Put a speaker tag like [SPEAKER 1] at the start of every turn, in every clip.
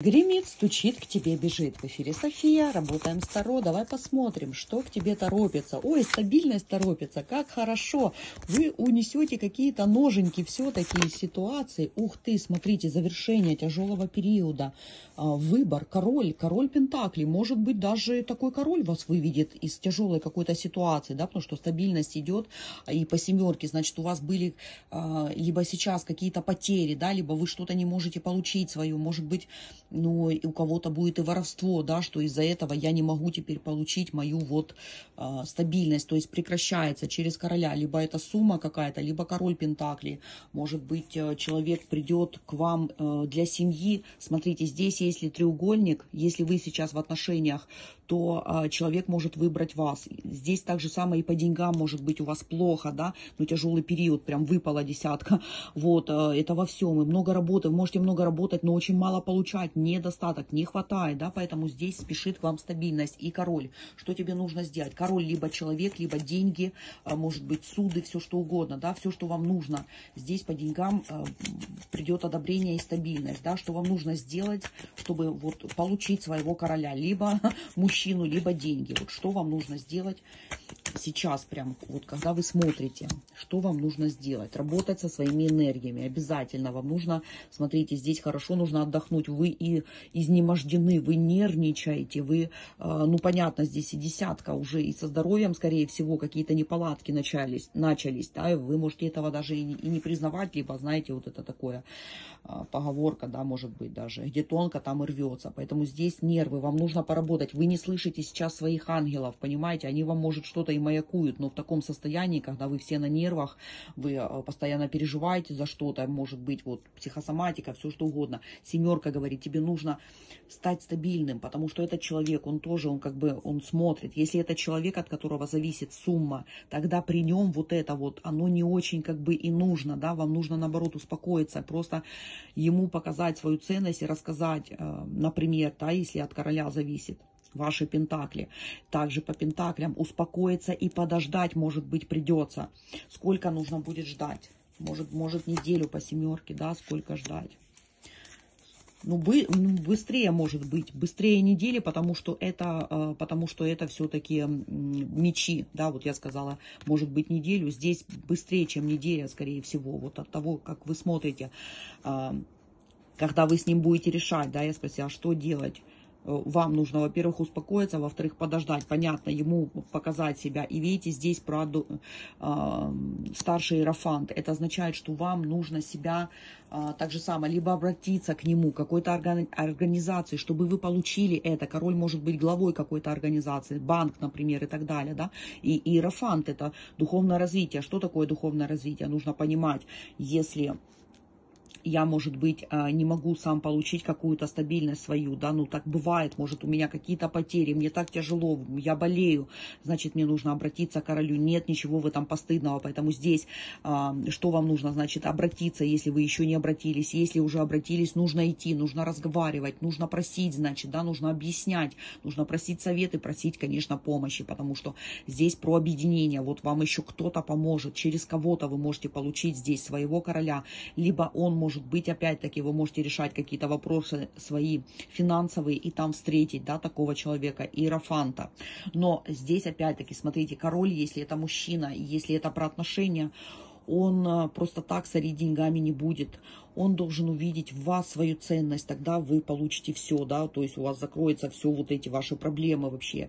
[SPEAKER 1] Гремит, стучит, к тебе бежит. В эфире София, работаем с Таро. Давай посмотрим, что к тебе торопится. Ой, стабильность торопится, как хорошо. Вы унесете какие-то ноженьки все-таки из ситуации. Ух ты, смотрите, завершение тяжелого периода. Выбор, король Пентаклей. Может быть, даже такой король вас выведет из тяжелой какой-то ситуации, да, потому что стабильность идет и по семерке, значит, у вас были либо сейчас какие-то потери, да, либо вы что-то не можете получить свое, может быть, ну, и у кого-то будет и воровство, да, что из-за этого я не могу теперь получить мою вот стабильность, то есть прекращается через короля, либо это сумма какая-то, либо король Пентаклей, может быть, человек придет к вам для семьи, смотрите, здесь если треугольник, если вы сейчас в отношениях, то человек может выбрать вас. Здесь так же самое и по деньгам может быть у вас плохо, да, но тяжелый период, прям выпала десятка. Вот, это во всем. И много работы, вы можете много работать, но очень мало получать, недостаток, не хватает, да, поэтому здесь спешит к вам стабильность. И король, что тебе нужно сделать? Король либо человек, либо деньги, может быть суды, все что угодно, да, все, что вам нужно. Здесь по деньгам придет одобрение и стабильность, да, что вам нужно сделать, чтобы вот получить своего короля, либо мужчину, либо деньги. Вот что вам нужно сделать сейчас, прям вот когда вы смотрите, что вам нужно сделать? Работать со своими энергиями обязательно. Вам нужно, смотрите, здесь хорошо, нужно отдохнуть. Вы и изнемождены, вы нервничаете, вы, ну понятно, здесь и десятка уже, и со здоровьем, скорее всего, какие-то неполадки начались, да, вы можете этого даже и не признавать, либо, знаете, вот это такое поговорка, да, может быть даже, где тонко, там и рвется. Поэтому здесь нервы, вам нужно поработать. Вы не слышите сейчас своих ангелов, понимаете, они вам, может, что-то и маякуют, но в таком состоянии, когда вы все на нервах, вы постоянно переживаете за что-то, может быть, вот психосоматика, все что угодно. Семерка говорит, тебе нужно стать стабильным, потому что этот человек, он тоже, он как бы, он смотрит. Если это человек, от которого зависит сумма, тогда при нем вот это вот, оно не очень как бы и нужно, да, вам нужно наоборот успокоиться, просто ему показать свою ценность и рассказать, например, да, если от короля зависит, ваши пентакли. Также по пентаклям успокоиться и подождать, может быть, придется. Сколько нужно будет ждать? Может неделю по семерке, да, сколько ждать? Ну, быстрее может быть, быстрее недели, потому что это все-таки мечи, да, вот я сказала, может быть неделю, здесь быстрее, чем неделя, скорее всего, вот от того, как вы смотрите, когда вы с ним будете решать, да, я спросила, что делать. Вам нужно, во-первых, успокоиться, во-вторых, подождать, понятно, ему показать себя. И видите, здесь про старший иерофант. Это означает, что вам нужно себя так же самое, либо обратиться к нему, к какой-то организации, чтобы вы получили это. Король может быть главой какой-то организации, банк, например, и так далее. Да? И иерофант – это духовное развитие. Что такое духовное развитие? Нужно понимать, если я, может быть, не могу сам получить какую-то стабильность свою, да, ну так бывает, может у меня какие-то потери, мне так тяжело, я болею, значит мне нужно обратиться к королю, нет ничего в этом постыдного, поэтому здесь что вам нужно, значит обратиться, если вы еще не обратились, если уже обратились, нужно идти, нужно разговаривать, нужно просить, значит, да, нужно объяснять, нужно просить советы, просить, конечно, помощи, потому что здесь про объединение, вот вам еще кто-то поможет, через кого-то вы можете получить здесь своего короля, либо он может быть, опять-таки, вы можете решать какие-то вопросы свои финансовые и там встретить, да, такого человека, иерофанта. Но здесь, опять-таки, смотрите, король, если это мужчина, если это про отношения, он просто так сорить деньгами не будет. Он должен увидеть в вас свою ценность, тогда вы получите все, да, то есть у вас закроется все вот эти ваши проблемы вообще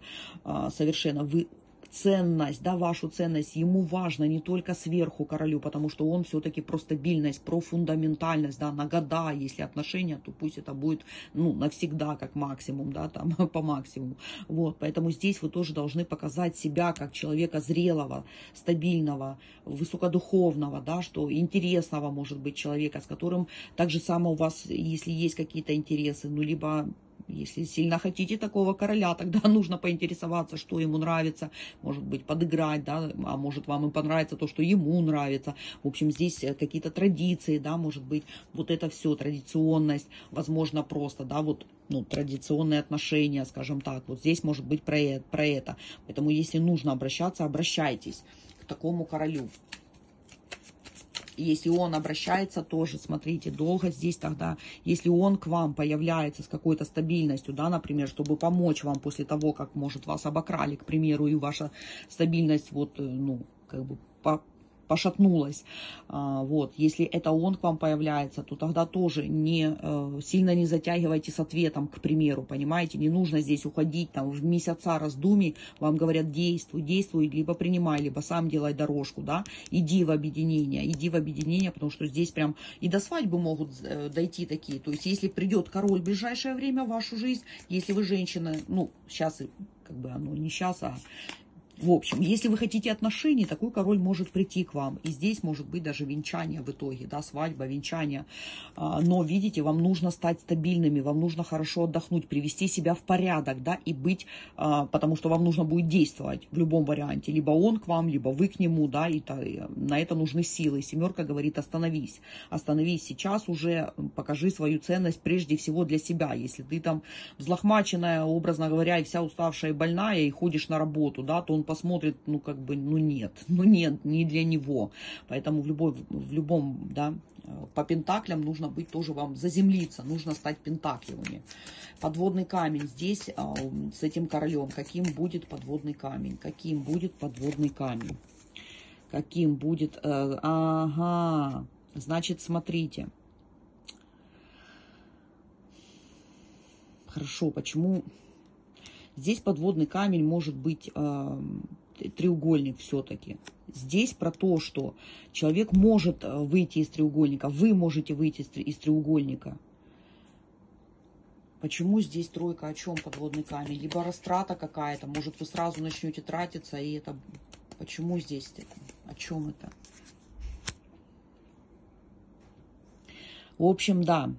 [SPEAKER 1] совершенно. Вы ценность, да, вашу ценность, ему важно не только сверху королю, потому что он все-таки про стабильность, про фундаментальность, да, на года, если отношения, то пусть это будет, ну, навсегда, как максимум, да, там, по максимуму, вот, поэтому здесь вы тоже должны показать себя как человека зрелого, стабильного, высокодуховного, да, что интересного, может быть, человека, с которым так же само у вас, если есть какие-то интересы, ну, либо если сильно хотите такого короля, тогда нужно поинтересоваться, что ему нравится, может быть, подыграть, да, а может вам и понравится то, что ему нравится. В общем, здесь какие-то традиции, да, может быть, вот это все, традиционность, возможно, просто, да, вот, ну, традиционные отношения, скажем так, вот здесь может быть про это. Поэтому, если нужно обращаться, обращайтесь к такому королю. Если он обращается, тоже, смотрите, долго здесь тогда, если он к вам появляется с какой-то стабильностью, да, например, чтобы помочь вам после того, как, может, вас обокрали, к примеру, и ваша стабильность вот, ну, как бы пошатнулась, вот, если это он к вам появляется, то тогда тоже сильно не затягивайте с ответом, к примеру, понимаете, не нужно здесь уходить там в месяца раздумий, вам говорят действуй, действуй, либо принимай, либо сам делай дорожку, да, иди в объединение, потому что здесь прям и до свадьбы могут дойти такие, то есть если придет король в ближайшее время в вашу жизнь, если вы женщина, ну, сейчас, как бы оно не сейчас, а в общем, если вы хотите отношений, такой король может прийти к вам. И здесь может быть даже венчание в итоге, да, свадьба, венчание. Но, видите, вам нужно стать стабильными, вам нужно хорошо отдохнуть, привести себя в порядок, да, и быть, потому что вам нужно будет действовать в любом варианте. Либо он к вам, либо вы к нему, да, и на это нужны силы. Семерка говорит, остановись. Остановись сейчас уже, покажи свою ценность прежде всего для себя. Если ты там взлохмаченная, образно говоря, и вся уставшая и больная, и ходишь на работу, да, то он посмотрит, ну, как бы, ну, нет, не для него. Поэтому в любом, да, по пентаклям нужно быть тоже вам заземлиться, нужно стать пентаклевыми. Подводный камень здесь с этим королем. Каким будет подводный камень? Каким будет подводный камень? Каким будет... ага, значит, смотрите. Хорошо, почему... Здесь подводный камень может быть треугольник все-таки. Здесь про то, что человек может выйти из треугольника, вы можете выйти из треугольника. Почему здесь тройка? О чем подводный камень? Либо растрата какая-то, может вы сразу начнете тратиться, и это... Почему здесь это? О чем это? В общем, да.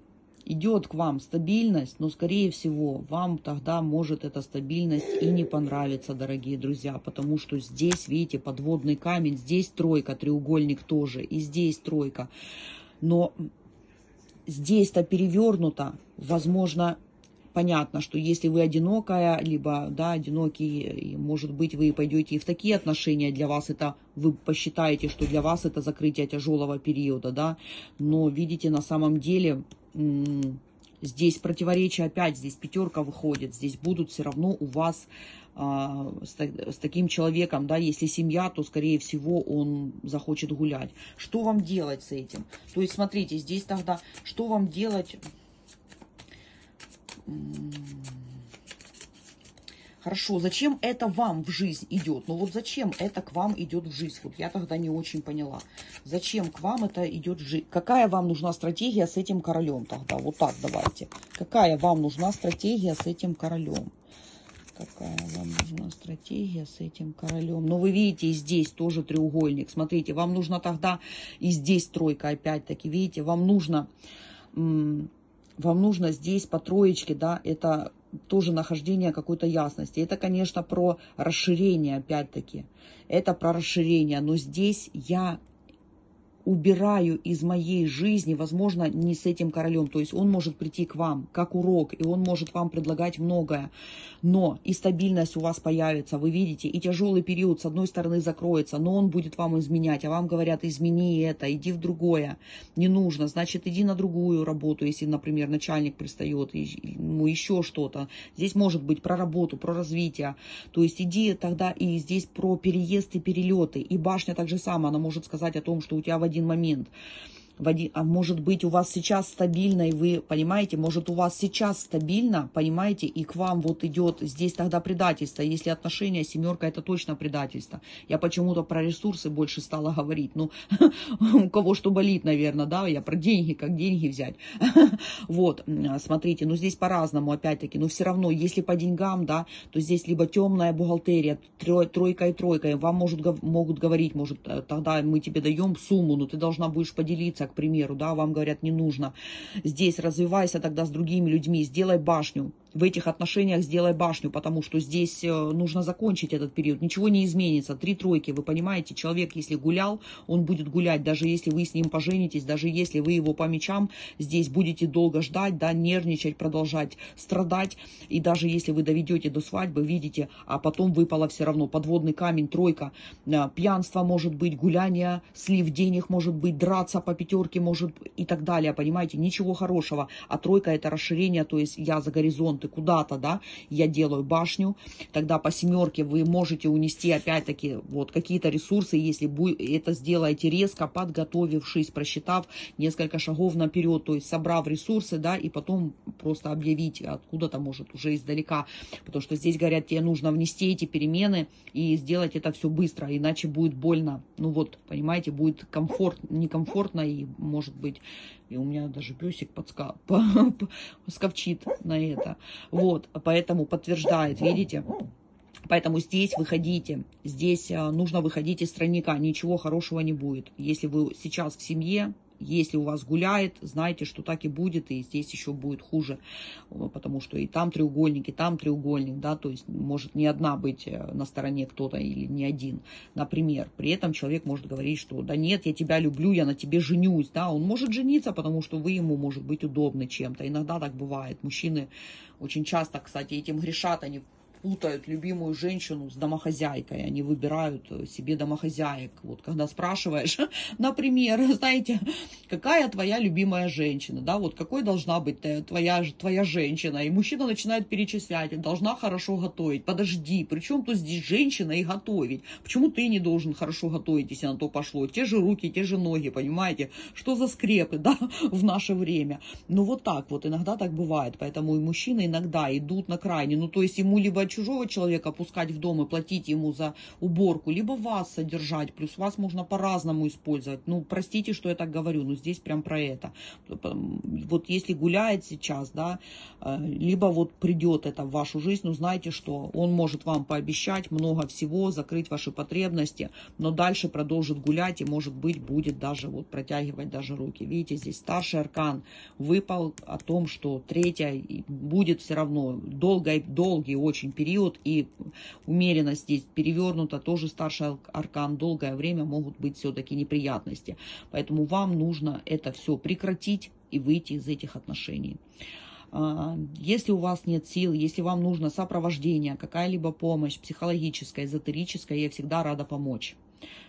[SPEAKER 1] Идет к вам стабильность, но, скорее всего, вам тогда может эта стабильность и не понравиться, дорогие друзья, потому что здесь, видите, подводный камень, здесь тройка, треугольник тоже, и здесь тройка. Но здесь-то перевернуто, возможно, понятно, что если вы одинокая, либо, да, одинокий, может быть, вы пойдете и в такие отношения, для вас это, вы посчитаете, что для вас это закрытие тяжелого периода, да, но, видите, на самом деле... Здесь противоречие опять, здесь пятерка выходит, здесь будут все равно у вас с таким человеком, да, если семья, то, скорее всего, он захочет гулять. Что вам делать с этим? То есть, смотрите, здесь тогда, что вам делать? Хорошо, зачем это вам в жизнь идет? Ну вот зачем это к вам идет в жизнь? Вот я тогда не очень поняла. Зачем к вам это идет в жизнь? Какая вам нужна стратегия с этим королем тогда? Вот так давайте. Какая вам нужна стратегия с этим королем? Какая вам нужна стратегия с этим королем? Но вы видите, и здесь тоже треугольник. Смотрите, вам нужно тогда, и здесь тройка опять-таки, видите, вам нужно здесь по троечке, да, это... тоже нахождение какой-то ясности. Это, конечно, про расширение, опять-таки. Это про расширение. Но здесь я убираю из моей жизни, возможно, не с этим королем. То есть он может прийти к вам как урок, и он может вам предлагать многое. Но и стабильность у вас появится, вы видите, и тяжелый период с одной стороны закроется, но он будет вам изменять. А вам говорят, измени это, иди в другое. Не нужно, значит, иди на другую работу, если, например, начальник пристает, ему еще что-то. Здесь может быть про работу, про развитие. То есть иди тогда и здесь про переезд и перелеты. И башня так же самое, она может сказать о том, что у тебя в один момент, а может быть у вас сейчас стабильно, и вы понимаете, может у вас сейчас стабильно, понимаете, и к вам вот идет здесь тогда предательство. Если отношения, семерка, это точно предательство. Я почему-то про ресурсы больше стала говорить. Ну, у кого что болит, наверное, да, я про деньги, как деньги взять. Вот, смотрите, ну здесь по-разному, опять-таки, но все равно, если по деньгам, да, то здесь либо темная бухгалтерия, тройка и тройка, вам могут говорить, может, тогда мы тебе даем сумму, но ты должна будешь поделиться, к примеру, да, вам говорят, не нужно. Здесь развивайся тогда с другими людьми, сделай башню. в этих отношениях сделай башню, потому что здесь нужно закончить этот период. Ничего не изменится. 3 тройки, вы понимаете, человек, если гулял, он будет гулять, даже если вы с ним поженитесь, даже если вы его по мечам здесь будете долго ждать, да, нервничать, продолжать страдать. И даже если вы доведете до свадьбы, видите, а потом выпало все равно подводный камень, тройка, пьянство может быть, гуляние, слив денег может быть, драться по 5 может и так далее, понимаете, ничего хорошего. А тройка это расширение, то есть я за горизонты куда-то, да, я делаю башню, тогда по 7 вы можете унести опять-таки вот какие-то ресурсы, если это сделаете резко, подготовившись, просчитав несколько шагов наперед, то есть собрав ресурсы, да, и потом просто объявить откуда-то, может, уже издалека, потому что здесь говорят, тебе нужно внести эти перемены и сделать это все быстро, иначе будет больно, ну вот, понимаете, будет некомфортно и, может быть, и у меня даже песик скавчит на это. Вот, поэтому подтверждает, видите? Поэтому здесь выходите, здесь нужно выходить из тройника, ничего хорошего не будет. Если вы сейчас в семье, если у вас гуляет, знайте, что так и будет, и здесь еще будет хуже, потому что и там треугольник, да, то есть может не одна быть на стороне кто-то или не один, например. При этом человек может говорить, что да нет, я тебя люблю, я на тебе женюсь, да, он может жениться, потому что вы ему, может быть, удобны чем-то, иногда так бывает. Мужчины очень часто, кстати, этим грешат, они путают любимую женщину с домохозяйкой, они выбирают себе домохозяек. Вот когда спрашиваешь, например, знаете, какая твоя любимая женщина, да, вот какой должна быть твоя женщина, и мужчина начинает перечислять, должна хорошо готовить. Подожди, при чем тут здесь женщина и готовить? Почему ты не должен хорошо готовить, если на то пошло? Те же руки, те же ноги, понимаете? Что за скрепы, да, в наше время? Ну вот так вот, иногда так бывает, поэтому и мужчины иногда идут на крайне, ну то есть ему либо чужого человека пускать в дом и платить ему за уборку, либо вас содержать, плюс вас можно по-разному использовать. Ну, простите, что я так говорю, но здесь прям про это. Вот если гуляет сейчас, да, либо вот придет это в вашу жизнь, ну, знаете, что он может вам пообещать много всего, закрыть ваши потребности, но дальше продолжит гулять и, может быть, будет даже вот протягивать даже руки. Видите, здесь старший аркан выпал о том, что третья будет все равно долгий очень период, и умеренность здесь перевернута, тоже старший аркан, долгое время могут быть все-таки неприятности. Поэтому вам нужно это все прекратить и выйти из этих отношений. Если у вас нет сил, если вам нужно сопровождение, какая-либо помощь психологическая, эзотерическая, я всегда рада помочь.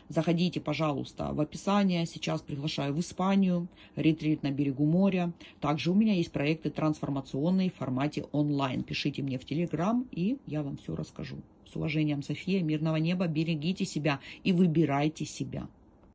[SPEAKER 1] Заходите, пожалуйста, в описание. Сейчас приглашаю в Испанию, ретрит на берегу моря. Также у меня есть проекты трансформационные в формате онлайн. Пишите мне в Телеграм, и я вам все расскажу. С уважением, София. Мирного неба. Берегите себя и выбирайте себя.